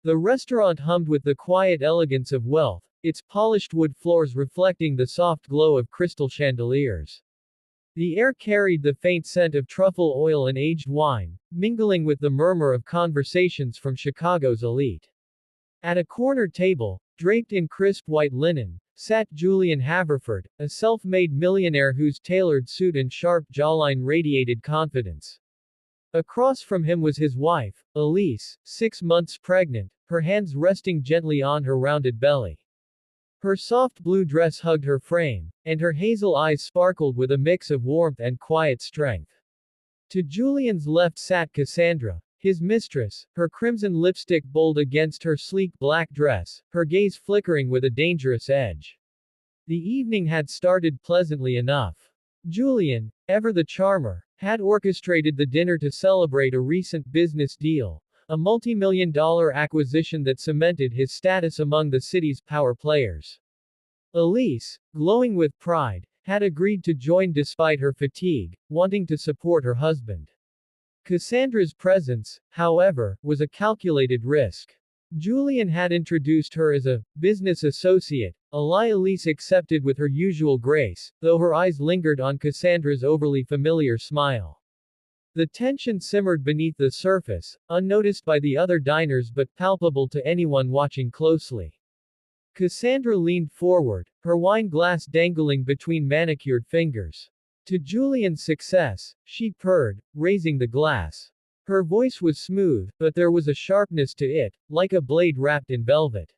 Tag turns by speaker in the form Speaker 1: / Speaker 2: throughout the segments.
Speaker 1: The restaurant hummed with the quiet elegance of wealth, its polished wood floors reflecting the soft glow of crystal chandeliers. The air carried the faint scent of truffle oil and aged wine, mingling with the murmur of conversations from Chicago's elite. At a corner table, draped in crisp white linen, sat Julian Haverford, a self-made millionaire whose tailored suit and sharp jawline radiated confidence. Across from him was his wife, Elise, 6 months pregnant, her hands resting gently on her rounded belly. Her soft blue dress hugged her frame, and her hazel eyes sparkled with a mix of warmth and quiet strength. To Julian's left sat Cassandra, his mistress, her crimson lipstick bold against her sleek black dress, her gaze flickering with a dangerous edge. The evening had started pleasantly enough. Julian, ever the charmer, had orchestrated the dinner to celebrate a recent business deal, a multi-million-dollar acquisition that cemented his status among the city's power players. Elise, glowing with pride, had agreed to join despite her fatigue, wanting to support her husband. Cassandra's presence, however, was a calculated risk. Julian had introduced her as a business associate, a lie Elise accepted with her usual grace, though her eyes lingered on Cassandra's overly familiar smile. The tension simmered beneath the surface, unnoticed by the other diners but palpable to anyone watching closely. Cassandra leaned forward, her wine glass dangling between manicured fingers. To Julian's success, she purred, raising the glass. Her voice was smooth, but there was a sharpness to it, like a blade wrapped in velvet.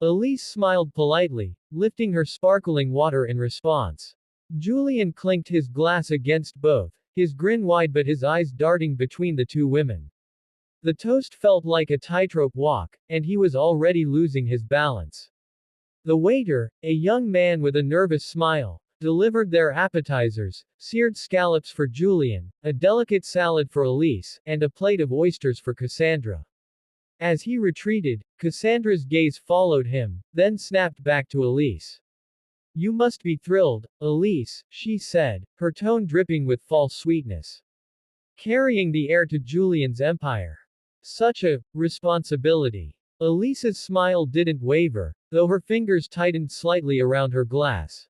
Speaker 1: Elise smiled politely, lifting her sparkling water in response. Julian clinked his glass against both, his grin wide but his eyes darting between the two women. The toast felt like a tightrope walk, and he was already losing his balance. The waiter, a young man with a nervous smile, delivered their appetizers, seared scallops for Julian, a delicate salad for Elise, and a plate of oysters for Cassandra. As he retreated, Cassandra's gaze followed him, then snapped back to Elise. "You must be thrilled, Elise," she said, her tone dripping with false sweetness. "Carrying the heir to Julian's empire. Such a responsibility." Elise's smile didn't waver, though her fingers tightened slightly around her glass.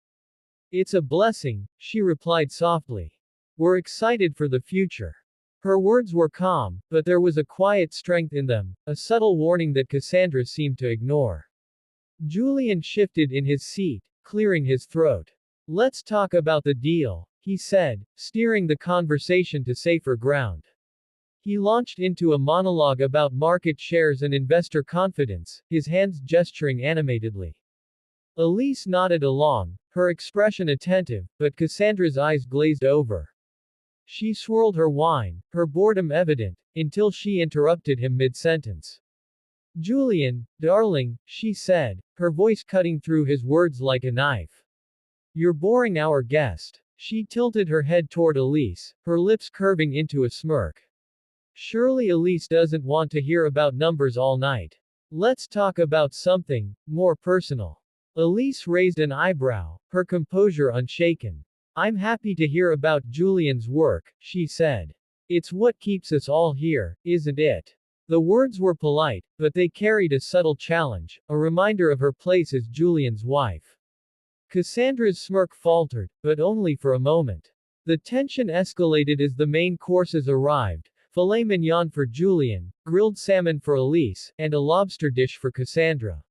Speaker 1: "It's a blessing," she replied softly. "We're excited for the future." Her words were calm, but there was a quiet strength in them, a subtle warning that Cassandra seemed to ignore. Julian shifted in his seat, clearing his throat. "Let's talk about the deal," he said, steering the conversation to safer ground. He launched into a monologue about market shares and investor confidence, his hands gesturing animatedly. Elise nodded along, her expression attentive, but Cassandra's eyes glazed over. She swirled her wine, her boredom evident, until she interrupted him mid-sentence. "Julian, darling," she said, her voice cutting through his words like a knife. "You're boring our guest." She tilted her head toward Elise, her lips curving into a smirk. "Surely Elise doesn't want to hear about numbers all night. Let's talk about something more personal." Elise raised an eyebrow, her composure unshaken. "I'm happy to hear about Julian's work," she said. "It's what keeps us all here, isn't it?" The words were polite, but they carried a subtle challenge, a reminder of her place as Julian's wife. Cassandra's smirk faltered, but only for a moment. The tension escalated as the main courses arrived. Filet mignon for Julian, grilled salmon for Elise, and a lobster dish for Cassandra.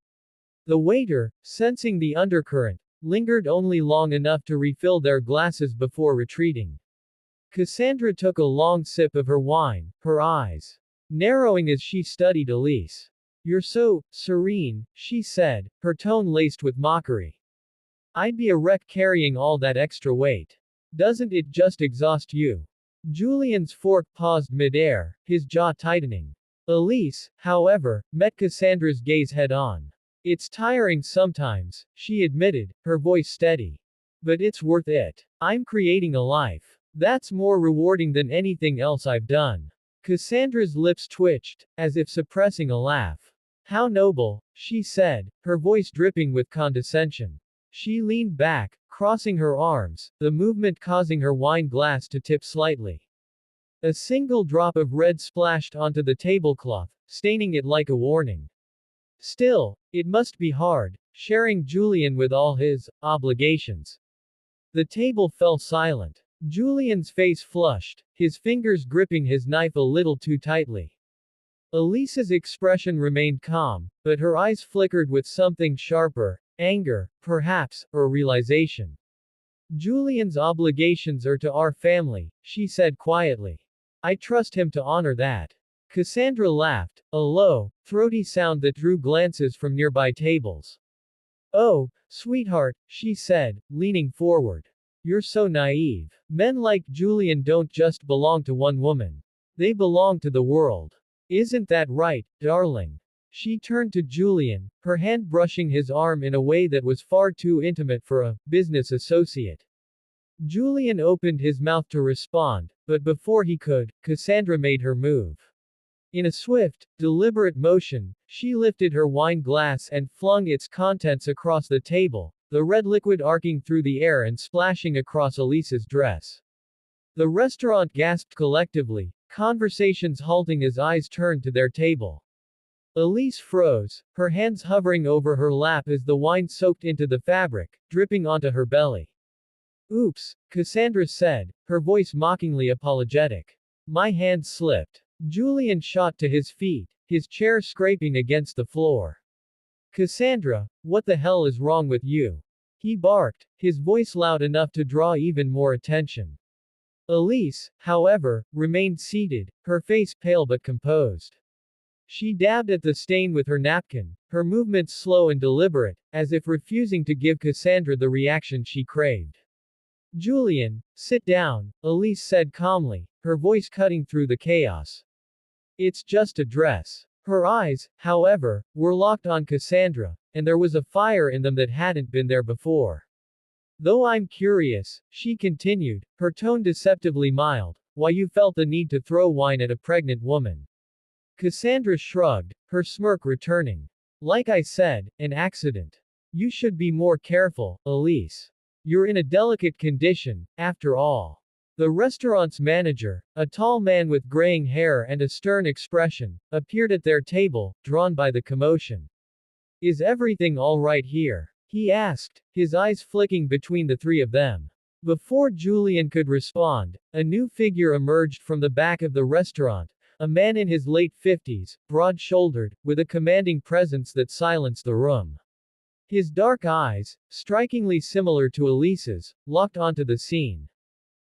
Speaker 1: The waiter, sensing the undercurrent, lingered only long enough to refill their glasses before retreating. Cassandra took a long sip of her wine, her eyes narrowing as she studied Elise. "You're so serene," she said, her tone laced with mockery. "I'd be a wreck carrying all that extra weight. Doesn't it just exhaust you?" Julian's fork paused mid-air, his jaw tightening. Elise, however, met Cassandra's gaze head-on. "It's tiring sometimes," she admitted, her voice steady. "But it's worth it. I'm creating a life. That's more rewarding than anything else I've done." Cassandra's lips twitched, as if suppressing a laugh. "How noble," she said, her voice dripping with condescension. She leaned back, crossing her arms, the movement causing her wine glass to tip slightly. A single drop of red splashed onto the tablecloth, staining it like a warning. Still, it must be hard, sharing Julian with all his obligations. The table fell silent. Julian's face flushed, his fingers gripping his knife a little too tightly. Elisa's expression remained calm, but her eyes flickered with something sharper, anger, perhaps, or realization. Julian's obligations are to our family, she said quietly. I trust him to honor that. Cassandra laughed, a low, throaty sound that drew glances from nearby tables. Oh, sweetheart, she said, leaning forward. You're so naive. Men like Julian don't just belong to one woman. They belong to the world. Isn't that right, darling? She turned to Julian, her hand brushing his arm in a way that was far too intimate for a business associate. Julian opened his mouth to respond, but before he could, Cassandra made her move. In a swift, deliberate motion, she lifted her wine glass and flung its contents across the table, the red liquid arcing through the air and splashing across Elisa's dress. The restaurant gasped collectively, conversations halting as eyes turned to their table. Elise froze, her hands hovering over her lap as the wine soaked into the fabric, dripping onto her belly. Oops, Cassandra said, her voice mockingly apologetic. My hand slipped. Julian shot to his feet, his chair scraping against the floor. Cassandra, what the hell is wrong with you? He barked, his voice loud enough to draw even more attention. Elise, however, remained seated, her face pale but composed. She dabbed at the stain with her napkin, her movements slow and deliberate, as if refusing to give Cassandra the reaction she craved. Julian, sit down, Elise said calmly, her voice cutting through the chaos. It's just a dress. Her eyes, however, were locked on Cassandra, and there was a fire in them that hadn't been there before. Though I'm curious, she continued, her tone deceptively mild, why you felt the need to throw wine at a pregnant woman. Cassandra shrugged, her smirk returning. Like I said, an accident. You should be more careful, Elise. You're in a delicate condition, after all. The restaurant's manager, a tall man with graying hair and a stern expression, appeared at their table, drawn by the commotion. Is everything all right here? He asked, his eyes flicking between the three of them. Before Julian could respond, a new figure emerged from the back of the restaurant, a man in his late 50s, broad-shouldered, with a commanding presence that silenced the room. His dark eyes, strikingly similar to Elise's, locked onto the scene.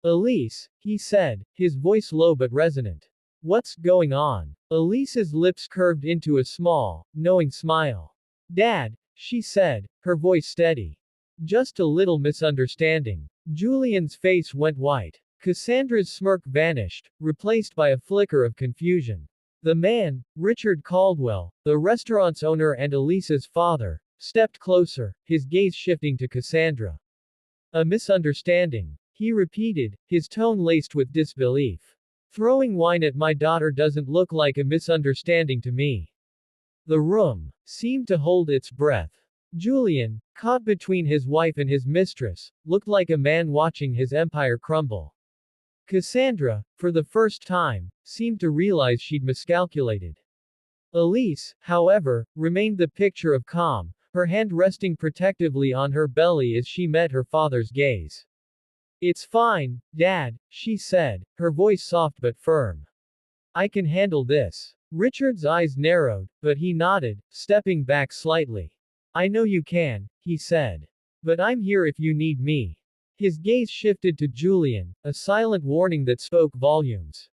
Speaker 1: Elise, he said, his voice low but resonant. What's going on? Elise's lips curved into a small, knowing smile. Dad, she said, her voice steady. Just a little misunderstanding. Julian's face went white. Cassandra's smirk vanished, replaced by a flicker of confusion. The man, Richard Caldwell, the restaurant's owner and Elisa's father, stepped closer, his gaze shifting to Cassandra. A misunderstanding, he repeated, his tone laced with disbelief. Throwing wine at my daughter doesn't look like a misunderstanding to me. The room seemed to hold its breath. Julian, caught between his wife and his mistress, looked like a man watching his empire crumble. Cassandra, for the first time, seemed to realize she'd miscalculated. Elise, however, remained the picture of calm, her hand resting protectively on her belly as she met her father's gaze. It's fine, Dad, she said, her voice soft but firm. I can handle this. Richard's eyes narrowed, but he nodded, stepping back slightly. I know you can, he said. But I'm here if you need me. His gaze shifted to Julian, a silent warning that spoke volumes.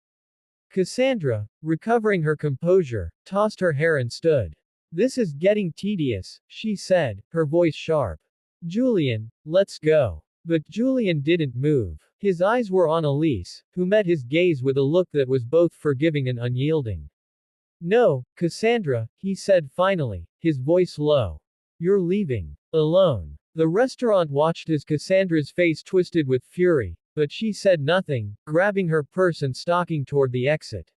Speaker 1: Cassandra, recovering her composure, tossed her hair and stood. This is getting tedious, she said, her voice sharp. Julian, let's go. But Julian didn't move. His eyes were on Elise, who met his gaze with a look that was both forgiving and unyielding. No, Cassandra, he said finally, his voice low. You're leaving. Alone. The restaurant watched as Cassandra's face twisted with fury, but she said nothing, grabbing her purse and stalking toward the exit.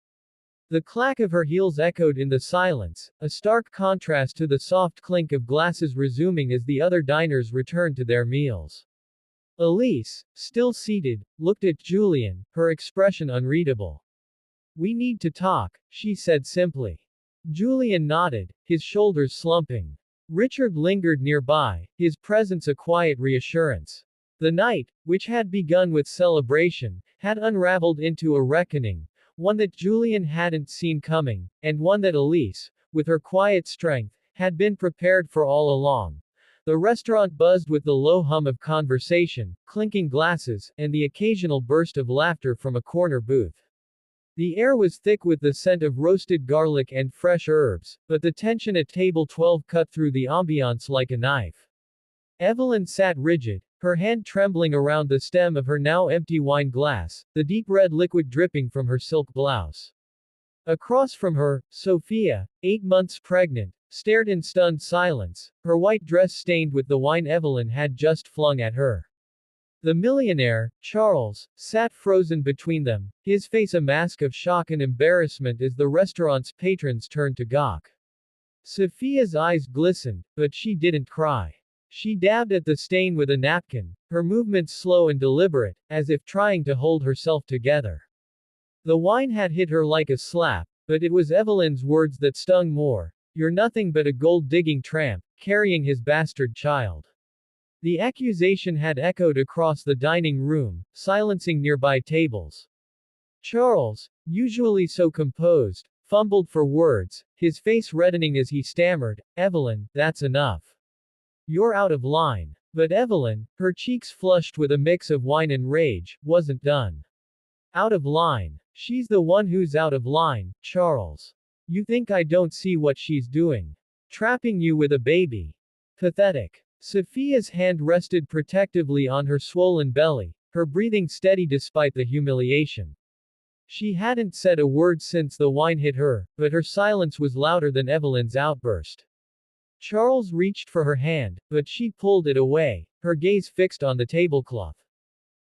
Speaker 1: The clack of her heels echoed in the silence, a stark contrast to the soft clink of glasses resuming as the other diners returned to their meals. Elise, still seated, looked at Julian, her expression unreadable. We need to talk, she said simply. Julian nodded, his shoulders slumping. Richard lingered nearby, his presence a quiet reassurance. The night, which had begun with celebration, had unraveled into a reckoning, one that Julian hadn't seen coming, and one that Elise, with her quiet strength, had been prepared for all along. The restaurant buzzed with the low hum of conversation, clinking glasses, and the occasional burst of laughter from a corner booth. The air was thick with the scent of roasted garlic and fresh herbs, but the tension at table 12 cut through the ambiance like a knife. Evelyn sat rigid, her hand trembling around the stem of her now empty wine glass, the deep red liquid dripping from her silk blouse. Across from her, Sophia, 8 months pregnant, stared in stunned silence, her white dress stained with the wine Evelyn had just flung at her. The millionaire, Charles, sat frozen between them, his face a mask of shock and embarrassment as the restaurant's patrons turned to gawk. Sophia's eyes glistened, but she didn't cry. She dabbed at the stain with a napkin, her movements slow and deliberate, as if trying to hold herself together. The wine had hit her like a slap, but it was Evelyn's words that stung more. You're nothing but a gold-digging tramp, carrying his bastard child. The accusation had echoed across the dining room, silencing nearby tables. Charles, usually so composed, fumbled for words, his face reddening as he stammered, Evelyn, that's enough. You're out of line. But Evelyn, her cheeks flushed with a mix of wine and rage, wasn't done. Out of line. She's the one who's out of line, Charles. You think I don't see what she's doing? Trapping you with a baby. Pathetic. Sophia's hand rested protectively on her swollen belly, her breathing steady despite the humiliation. She hadn't said a word since the wine hit her, but her silence was louder than Evelyn's outburst. Charles reached for her hand, but she pulled it away, her gaze fixed on the tablecloth.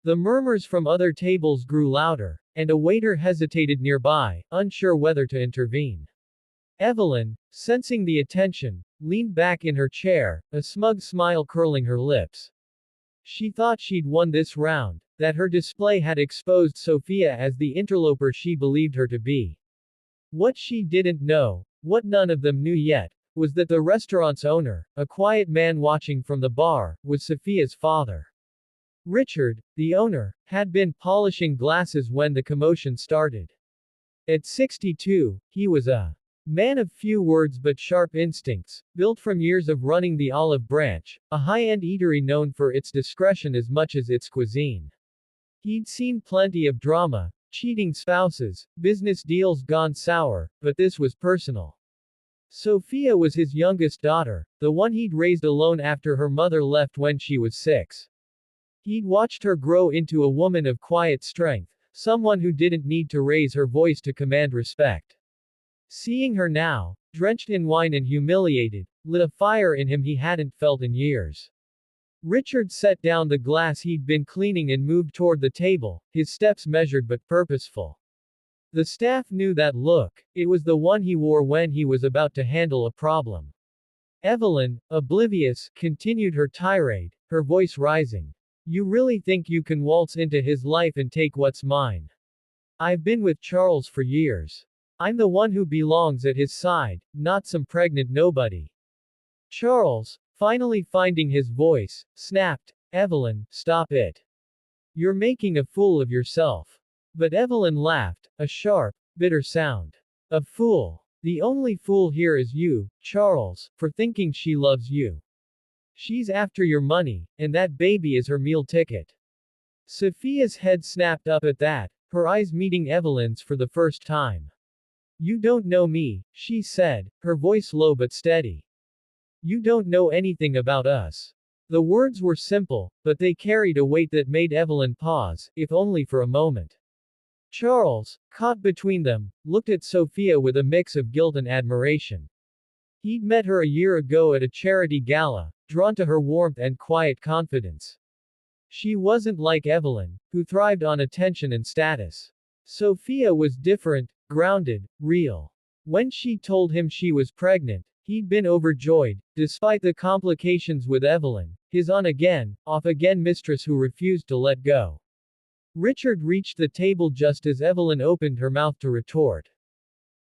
Speaker 1: The murmurs from other tables grew louder, and a waiter hesitated nearby, unsure whether to intervene. Evelyn, sensing the attention, leaned back in her chair, a smug smile curling her lips. She thought she'd won this round, that her display had exposed Sophia as the interloper she believed her to be. What she didn't know, what none of them knew yet, was that the restaurant's owner, a quiet man watching from the bar, was Sophia's father. Richard, the owner, had been polishing glasses when the commotion started. At 62, he was a man of few words but sharp instincts, built from years of running the Olive Branch, a high-end eatery known for its discretion as much as its cuisine. He'd seen plenty of drama, cheating spouses, business deals gone sour, but this was personal. Sophia was his youngest daughter, the one he'd raised alone after her mother left when she was 6. He'd watched her grow into a woman of quiet strength, someone who didn't need to raise her voice to command respect. Seeing her now, drenched in wine and humiliated, lit a fire in him he hadn't felt in years. Richard set down the glass he'd been cleaning and moved toward the table, his steps measured but purposeful. The staff knew that look, it was the one he wore when he was about to handle a problem. Evelyn, oblivious, continued her tirade, her voice rising. You really think you can waltz into his life and take what's mine? I've been with Charles for years. I'm the one who belongs at his side, not some pregnant nobody. Charles, finally finding his voice, snapped, Evelyn, stop it. You're making a fool of yourself. But Evelyn laughed, a sharp, bitter sound. A fool. The only fool here is you, Charles, for thinking she loves you. She's after your money, and that baby is her meal ticket. Sophia's head snapped up at that, her eyes meeting Evelyn's for the first time. You don't know me, she said, her voice low but steady. You don't know anything about us. The words were simple, but they carried a weight that made Evelyn pause, if only for a moment. Charles, caught between them, looked at Sophia with a mix of guilt and admiration. He'd met her a year ago at a charity gala, drawn to her warmth and quiet confidence. She wasn't like Evelyn, who thrived on attention and status. Sophia was different, grounded, real. When she told him she was pregnant, he'd been overjoyed, despite the complications with Evelyn, his on-again, off-again mistress who refused to let go. Richard reached the table just as Evelyn opened her mouth to retort.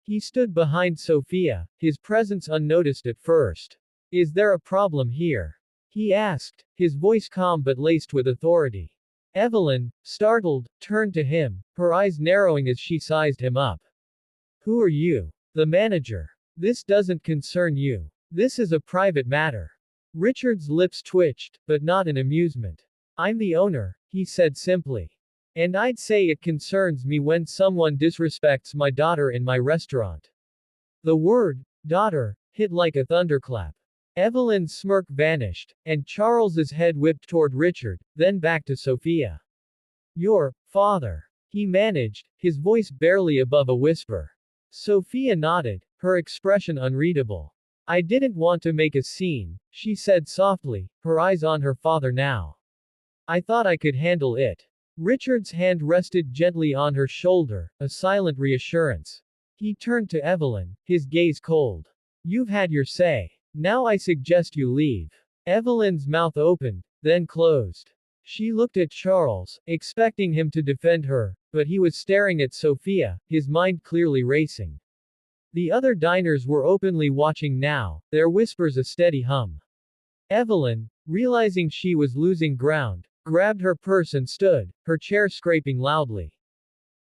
Speaker 1: He stood behind Sophia, his presence unnoticed at first. Is there a problem here? He asked, his voice calm but laced with authority. Evelyn, startled, turned to him, her eyes narrowing as she sized him up. Who are you? The manager. This doesn't concern you. This is a private matter. Richard's lips twitched, but not in amusement. I'm the owner, he said simply. And I'd say it concerns me when someone disrespects my daughter in my restaurant. The word, daughter, hit like a thunderclap. Evelyn's smirk vanished, and Charles's head whipped toward Richard, then back to Sophia. Your father. He managed, his voice barely above a whisper. Sophia nodded, her expression unreadable. I didn't want to make a scene, she said softly, her eyes on her father now. I thought I could handle it. Richard's hand rested gently on her shoulder, a silent reassurance. He turned to Evelyn, his gaze cold. You've had your say. Now I suggest you leave. Evelyn's mouth opened, then closed. She looked at Charles, expecting him to defend her, but he was staring at Sophia, his mind clearly racing. The other diners were openly watching now, their whispers a steady hum. Evelyn, realizing she was losing ground, grabbed her purse and stood, her chair scraping loudly.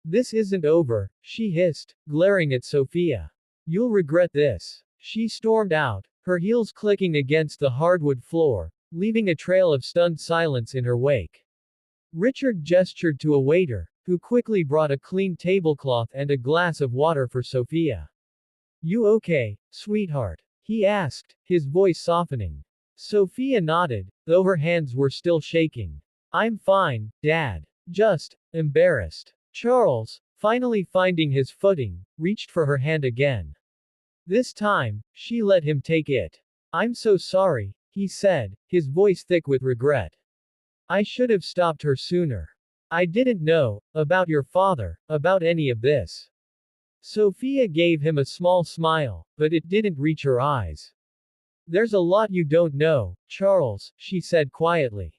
Speaker 1: This isn't over, she hissed, glaring at Sophia. You'll regret this. She stormed out, her heels clicking against the hardwood floor, leaving a trail of stunned silence in her wake. Richard gestured to a waiter, who quickly brought a clean tablecloth and a glass of water for Sophia. You okay, sweetheart? He asked, his voice softening. Sophia nodded, though her hands were still shaking. I'm fine, Dad. Just embarrassed. Charles, finally finding his footing, reached for her hand again. This time, she let him take it. I'm so sorry, he said, his voice thick with regret. I should have stopped her sooner. I didn't know about your father, about any of this. Sophia gave him a small smile, but it didn't reach her eyes. There's a lot you don't know, Charles, she said quietly.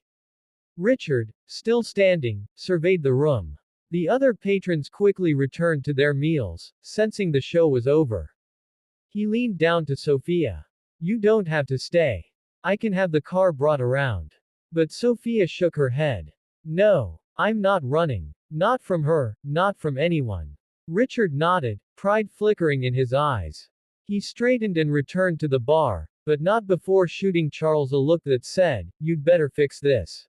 Speaker 1: Richard, still standing, surveyed the room. The other patrons quickly returned to their meals, sensing the show was over. He leaned down to Sophia. You don't have to stay. I can have the car brought around. But Sophia shook her head. No, I'm not running. Not from her, not from anyone. Richard nodded, pride flickering in his eyes. He straightened and returned to the bar, but not before shooting Charles a look that said, You'd better fix this.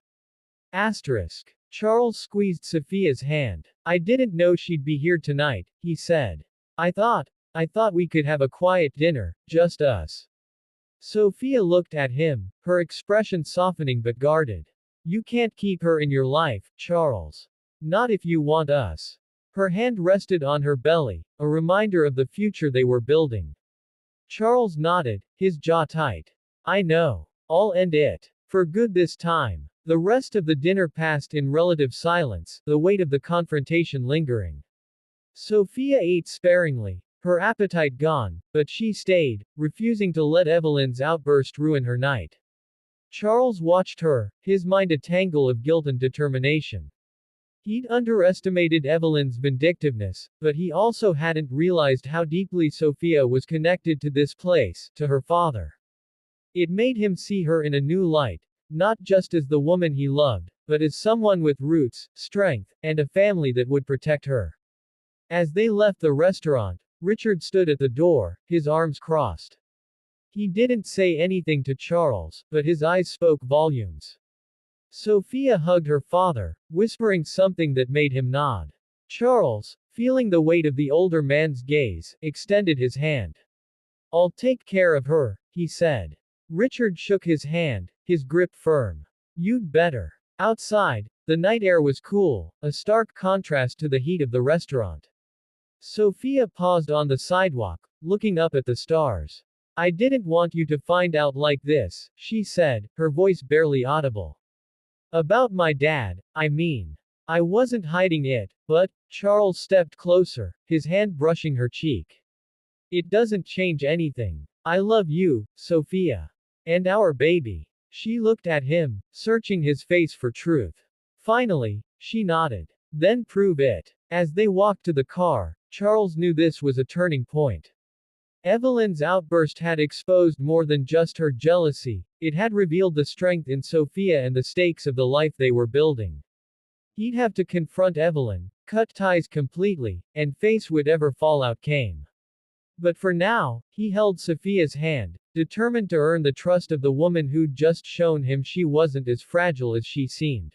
Speaker 1: Asterisk. Charles squeezed Sophia's hand. I didn't know she'd be here tonight, he said. I thought we could have a quiet dinner, just us. Sophia looked at him, her expression softening but guarded. You can't keep her in your life, Charles. Not if you want us. Her hand rested on her belly, a reminder of the future they were building. Charles nodded, his jaw tight. I know. I'll end it. For good this time. The rest of the dinner passed in relative silence, the weight of the confrontation lingering. Sophia ate sparingly, her appetite gone, but she stayed, refusing to let Evelyn's outburst ruin her night. Charles watched her, his mind a tangle of guilt and determination. He'd underestimated Evelyn's vindictiveness, but he also hadn't realized how deeply Sophia was connected to this place, to her father. It made him see her in a new light, not just as the woman he loved, but as someone with roots, strength, and a family that would protect her. As they left the restaurant, Richard stood at the door, his arms crossed. He didn't say anything to Charles, but his eyes spoke volumes. Sophia hugged her father, whispering something that made him nod. Charles, feeling the weight of the older man's gaze, extended his hand. I'll take care of her, he said. Richard shook his hand, his grip firm. You'd better. Outside, the night air was cool, a stark contrast to the heat of the restaurant. Sophia paused on the sidewalk, looking up at the stars. I didn't want you to find out like this, she said, her voice barely audible. About my dad, I mean. I wasn't hiding it, but, Charles stepped closer, his hand brushing her cheek. It doesn't change anything. I love you, Sophia. And our baby. She looked at him, searching his face for truth. Finally, she nodded. Then prove it. As they walked to the car, Charles knew this was a turning point. Evelyn's outburst had exposed more than just her jealousy, it had revealed the strength in Sophia and the stakes of the life they were building. He'd have to confront Evelyn, cut ties completely, and face whatever fallout came. But for now, he held Sophia's hand, determined to earn the trust of the woman who'd just shown him she wasn't as fragile as she seemed.